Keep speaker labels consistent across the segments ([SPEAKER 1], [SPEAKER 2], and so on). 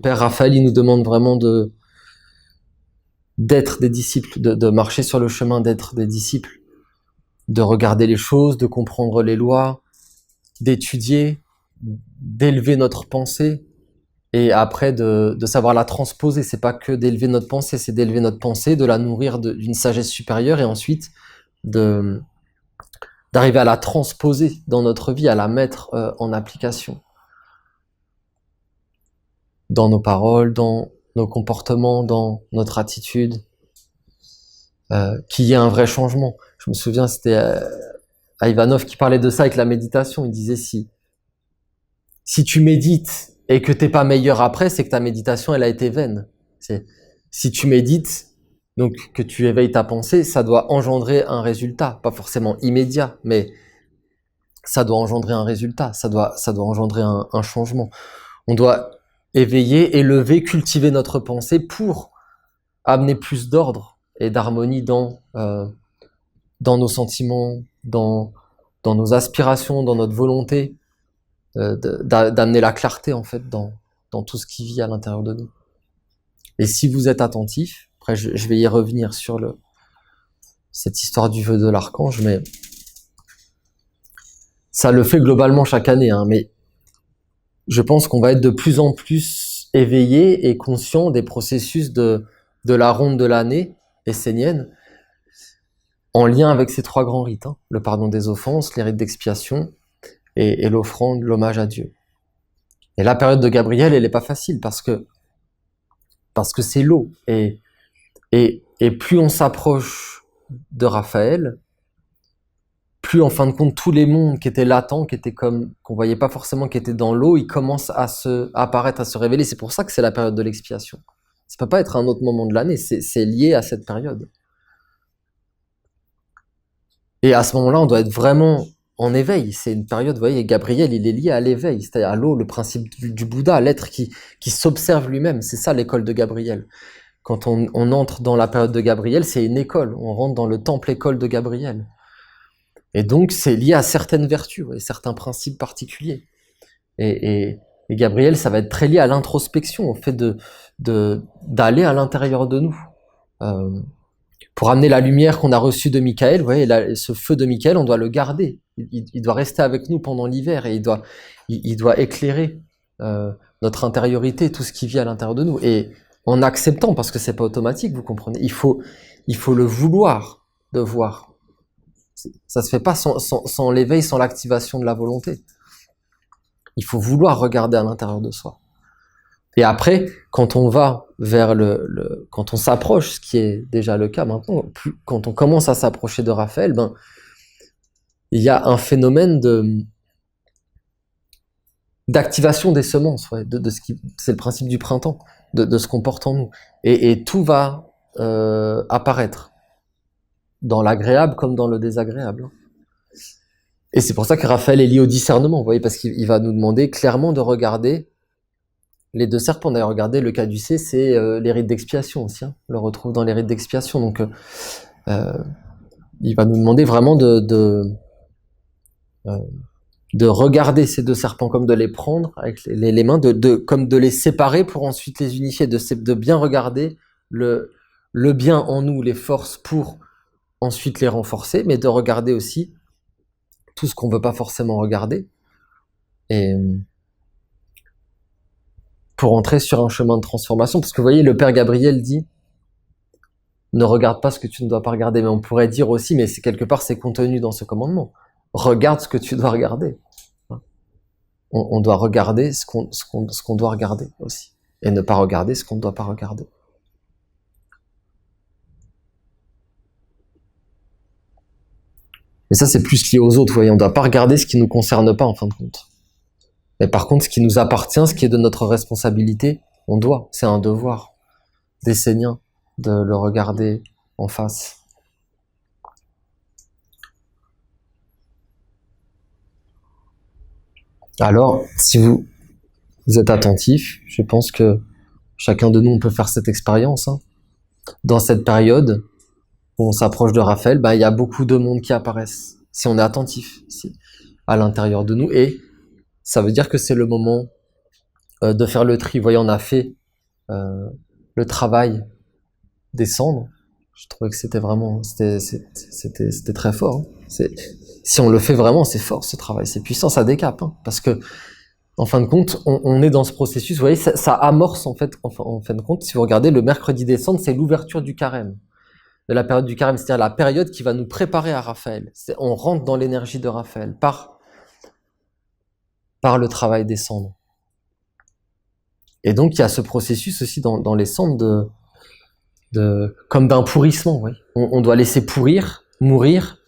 [SPEAKER 1] Père Raphaël, il nous demande vraiment d'être des disciples, de marcher sur le chemin d'être des disciples, de regarder les choses, de comprendre les lois, d'étudier, d'élever notre pensée, et après de savoir la transposer. C'est pas que d'élever notre pensée, c'est d'élever notre pensée, de la nourrir d'une sagesse supérieure, et ensuite d'arriver à la transposer dans notre vie, à la mettre en application. Dans nos paroles, dans nos comportements, dans notre attitude, qu'il y ait un vrai changement. Je me souviens, c'était Ivanov qui parlait de ça avec la méditation. Il disait si tu médites et que t'es pas meilleur après, c'est que ta méditation elle a été vaine. Si tu médites, donc que tu éveilles ta pensée, ça doit engendrer un résultat, pas forcément immédiat, mais ça doit engendrer un résultat, ça doit engendrer un changement. On doit éveiller, élever, cultiver notre pensée pour amener plus d'ordre et d'harmonie dans nos sentiments, dans nos aspirations, dans notre volonté, d'amener la clarté en fait dans tout ce qui vit à l'intérieur de nous. Et si vous êtes attentif, après je vais y revenir sur cette histoire du vœu de l'archange, mais ça le fait globalement chaque année, hein, mais je pense qu'on va être de plus en plus éveillé et conscient des processus de la ronde de l'année essénienne, en lien avec ces trois grands rites, hein, le pardon des offenses, les rites d'expiation et l'offrande, l'hommage à Dieu. Et la période de Gabriel, elle est pas facile parce que c'est l'eau, et plus on s'approche de Raphaël, plus en fin de compte tous les mondes qui étaient latents, qu'on voyait pas forcément, qui étaient dans l'eau, ils commencent à apparaître, à se révéler. C'est pour ça que c'est la période de l'expiation. Ça peut pas être un autre moment de l'année, c'est lié à cette période. Et à ce moment-là, on doit être vraiment en éveil. C'est une période, vous voyez, Gabriel, il est lié à l'éveil, c'est-à-dire à l'eau, le principe du Bouddha, l'être qui s'observe lui-même. C'est ça l'école de Gabriel. Quand on entre dans la période de Gabriel, c'est une école. On rentre dans le temple-école de Gabriel. Et donc, c'est lié à certaines vertus, ouais, certains principes particuliers. Et Gabriel, ça va être très lié à l'introspection, au fait d'aller à l'intérieur de nous. Pour amener la lumière qu'on a reçue de Michael, vous voyez, ce feu de Michael, on doit le garder. Il doit rester avec nous pendant l'hiver, et il doit éclairer notre intériorité, tout ce qui vit à l'intérieur de nous. Et en acceptant, parce que c'est pas automatique, vous comprenez, il faut le vouloir de voir. Ça se fait pas sans l'éveil, sans l'activation de la volonté. Il faut vouloir regarder à l'intérieur de soi. Et après, quand on va vers quand on s'approche, ce qui est déjà le cas maintenant, quand on commence à s'approcher de Raphaël, il y a un phénomène d'activation des semences, ouais, c'est le principe du printemps, de ce qu'on porte en nous. Et tout va apparaître, dans l'agréable comme dans le désagréable. Et c'est pour ça que Raphaël est lié au discernement, vous voyez, parce qu'il va nous demander clairement de regarder les deux serpents. D'ailleurs, regardez, le caducée, c'est les rites d'expiation aussi, hein. On le retrouve dans les rites d'expiation. Donc, il va nous demander vraiment de regarder ces deux serpents, comme de les prendre avec les mains, comme de les séparer pour ensuite les unifier, de bien regarder le bien en nous, les forces pour ensuite les renforcer, mais de regarder aussi tout ce qu'on veut pas forcément regarder, et pour entrer sur un chemin de transformation. Parce que vous voyez, le Père Gabriel dit ne regarde pas ce que tu ne dois pas regarder, mais on pourrait dire aussi, mais quelque part c'est contenu dans ce commandement, regarde ce que tu dois regarder. On doit regarder ce qu'on doit regarder aussi, et ne pas regarder ce qu'on ne doit pas regarder. Et ça, c'est plus lié aux autres, vous voyez, on ne doit pas regarder ce qui ne nous concerne pas, en fin de compte. Mais par contre, ce qui nous appartient, ce qui est de notre responsabilité, on doit, c'est un devoir d'Essénien de le regarder en face. Alors, si vous êtes attentif, je pense que chacun de nous, on peut faire cette expérience, hein. Dans cette période où on s'approche de Raphaël, il y a beaucoup de monde qui apparaissent, si on est attentif, à l'intérieur de nous, et ça veut dire que c'est le moment de faire le tri. Vous voyez, on a fait euh, le travail des cendres. Je trouvais que c'était vraiment, c'était très fort. Hein. Si on le fait vraiment, c'est fort ce travail, c'est puissant, ça décape. Hein, parce que en fin de compte, on est dans ce processus. Vous voyez, ça amorce en fait, en fin de compte. Si vous regardez, le mercredi des cendres, c'est l'ouverture du carême, de la période du carême, c'est-à-dire la période qui va nous préparer à Raphaël. On rentre dans l'énergie de Raphaël par le travail des cendres. Et donc il y a ce processus aussi dans les cendres comme d'un pourrissement. Oui. On doit laisser pourrir, mourir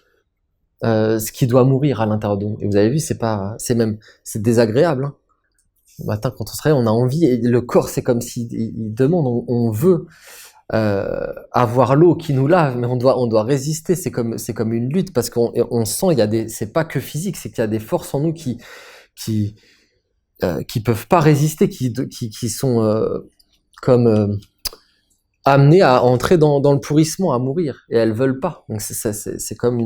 [SPEAKER 1] ce qui doit mourir à l'intérieur de nous. Et vous avez vu, c'est désagréable. Hein. Le matin, quand on se réveille, on a envie, et le corps, c'est comme s'il demande, on veut avoir l'eau qui nous lave, mais on doit résister. C'est comme une lutte parce qu'on sent, c'est pas que physique, c'est qu'il y a des forces en nous qui peuvent pas résister, qui sont comme amenées à entrer dans le pourrissement, à mourir, et elles veulent pas. Donc c'est comme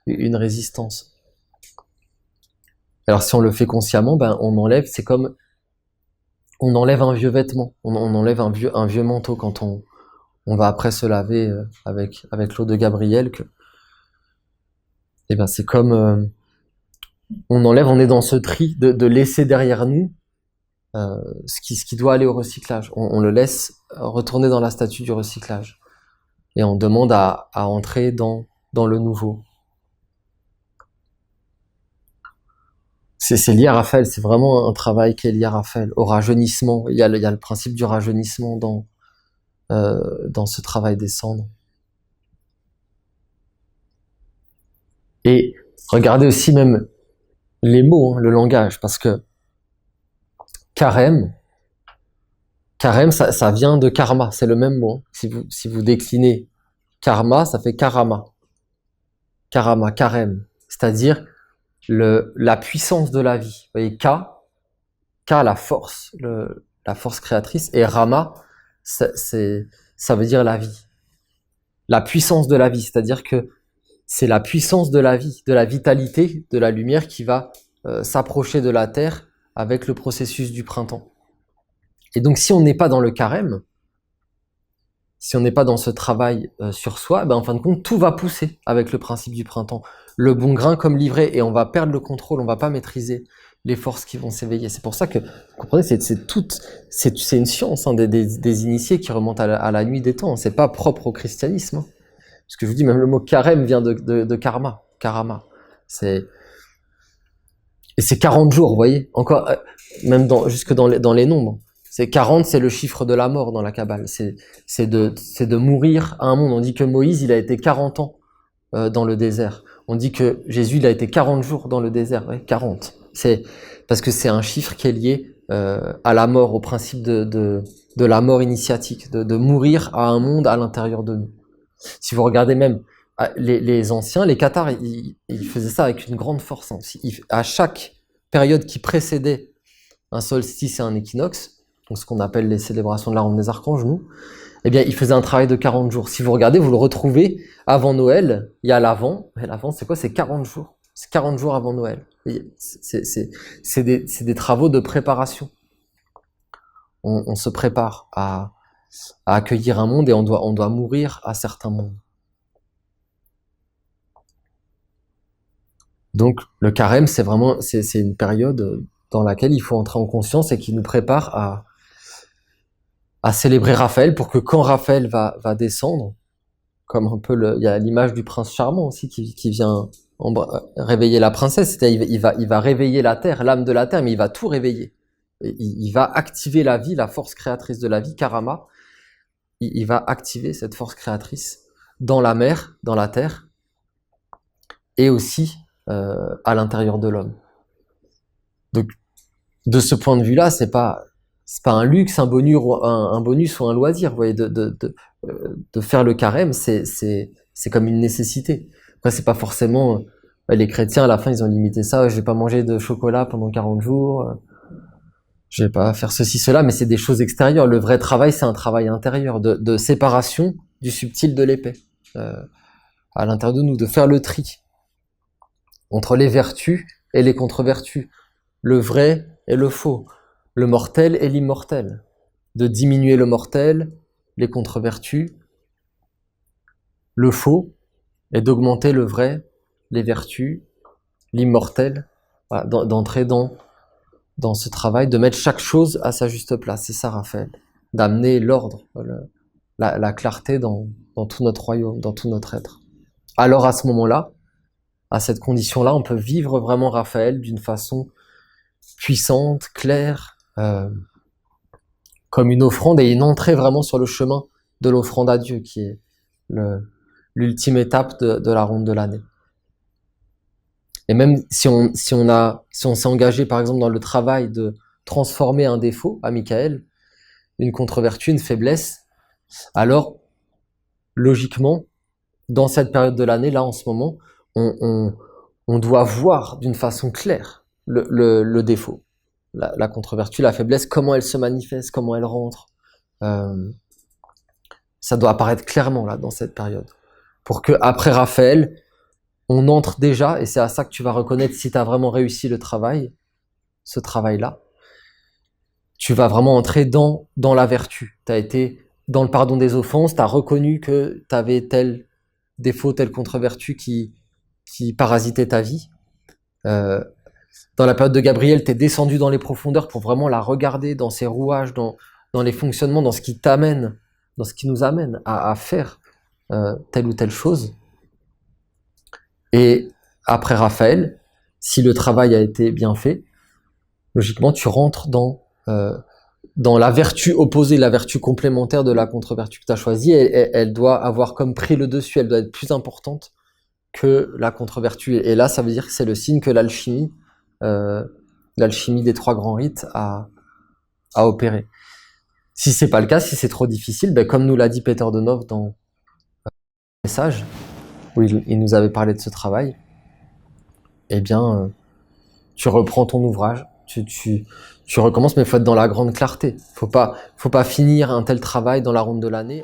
[SPEAKER 1] une résistance. Alors si on le fait consciemment, ben on enlève, c'est comme on enlève un vieux vêtement, on enlève un vieux manteau quand on va après se laver avec l'eau de Gabriel, et ben c'est comme on enlève, on est dans ce tri de laisser derrière nous ce qui doit aller au recyclage. On le laisse retourner dans la statue du recyclage. Et on demande à entrer dans le nouveau. C'est lié à Raphaël, c'est vraiment un travail qui est lié à Raphaël, au rajeunissement. Il y a le principe du rajeunissement dans ce travail des cendres. Et regardez aussi même les mots, hein, le langage, parce que carême, ça vient de karma, c'est le même mot. Hein. Si vous déclinez karma, ça fait karama. Karama, carême. C'est-à-dire la puissance de la vie. Vous voyez, la force, la force créatrice, et Rama, ça veut dire la vie. La puissance de la vie, c'est-à-dire que c'est la puissance de la vie, de la vitalité, de la lumière qui va s'approcher de la terre avec le processus du printemps. Et donc si on n'est pas dans le carême, si on n'est pas dans ce travail sur soi, ben en fin de compte, tout va pousser avec le principe du printemps. Le bon grain comme l'ivraie, et on va perdre le contrôle, on va pas maîtriser les forces qui vont s'éveiller. C'est pour ça que, vous comprenez, c'est une science hein, des initiés qui remontent à la nuit des temps. C'est pas propre au christianisme. Hein. Parce que je vous dis, même le mot carême vient de karma, karama. Et c'est 40 jours, vous voyez, encore, même jusque dans les nombres. C'est 40, c'est le chiffre de la mort dans la Kabbale. C'est de mourir à un monde. On dit que Moïse, il a été 40 ans dans le désert. On dit que Jésus, il a été 40 jours dans le désert. Ouais, 40. C'est parce que c'est un chiffre qui est lié à la mort, au principe de la mort initiatique, de mourir à un monde à l'intérieur de nous. Si vous regardez même les anciens, les Cathares, ils faisaient ça avec une grande force. Hein. À chaque période qui précédait un solstice et un équinoxe, donc ce qu'on appelle les célébrations de la ronde des archanges, nous, eh bien, ils faisaient un travail de 40 jours. Si vous regardez, vous le retrouvez avant Noël, il y a l'Avent. Et l'Avent, c'est quoi? C'est 40 jours. C'est 40 jours avant Noël. C'est des travaux de préparation. On se prépare à accueillir un monde et on doit mourir à certains mondes. Donc, le carême, c'est une période dans laquelle il faut entrer en conscience et qui nous prépare à célébrer Raphaël pour que quand Raphaël va descendre, comme un peu il y a l'image du prince charmant aussi qui vient réveiller la princesse, c'est-à-dire il va réveiller la terre, l'âme de la terre, mais il va tout réveiller. Il va activer la vie, la force créatrice de la vie, Karama. Il va activer cette force créatrice dans la mer, dans la terre, et aussi à l'intérieur de l'homme. Donc, de ce point de vue-là, c'est pas un luxe, un bonus ou un loisir. Vous voyez, de faire le carême, c'est comme une nécessité. Après, c'est pas forcément les chrétiens à la fin ils ont limité ça. Je vais pas manger de chocolat pendant 40 jours. Je vais pas faire ceci, cela, mais c'est des choses extérieures. Le vrai travail, c'est un travail intérieur de séparation du subtil de l'épais à l'intérieur de nous, de faire le tri entre les vertus et les contre-vertus, le vrai et le faux, le mortel et l'immortel, de diminuer le mortel, les contre-vertus, le faux, et d'augmenter le vrai, les vertus, l'immortel, voilà, d'entrer dans ce travail, de mettre chaque chose à sa juste place. C'est ça, Raphaël, d'amener l'ordre, la clarté dans tout notre royaume, dans tout notre être. Alors à ce moment-là, à cette condition-là, on peut vivre vraiment Raphaël d'une façon puissante, claire, comme une offrande et une entrée vraiment sur le chemin de l'offrande à Dieu, qui est l'ultime étape de la ronde de l'année. Et même si on s'est engagé par exemple dans le travail de transformer un défaut à Michael, une contre-vertu, une faiblesse, alors logiquement, dans cette période de l'année, là en ce moment, on doit voir d'une façon claire le défaut, la contre-vertu, la faiblesse, comment elle se manifeste, comment elle rentre. Ça doit apparaître clairement là dans cette période. Pour que après Raphaël, on entre déjà, et c'est à ça que tu vas reconnaître si tu as vraiment réussi le travail, ce travail-là, tu vas vraiment entrer dans la vertu. Tu as été dans le pardon des offenses, tu as reconnu que tu avais tel défaut, telle contre-vertu qui parasitait ta vie. Dans la période de Gabriel, tu es descendu dans les profondeurs pour vraiment la regarder dans ses rouages, dans les fonctionnements, dans ce qui t'amène, dans ce qui nous amène à faire telle ou telle chose. Et après Raphaël, si le travail a été bien fait, logiquement, tu rentres dans la vertu opposée, la vertu complémentaire de la contre-vertu que tu as choisie. Elle doit avoir comme pris le dessus, elle doit être plus importante que la contre-vertu. Et là, ça veut dire que c'est le signe que l'alchimie des trois grands rites a opéré. Si c'est pas le cas, si c'est trop difficile, ben comme nous l'a dit Peter de Nov dans le message, où il nous avait parlé de ce travail, eh bien, tu reprends ton ouvrage, tu recommences, mais il faut être dans la grande clarté. Faut pas finir un tel travail dans la ronde de l'année.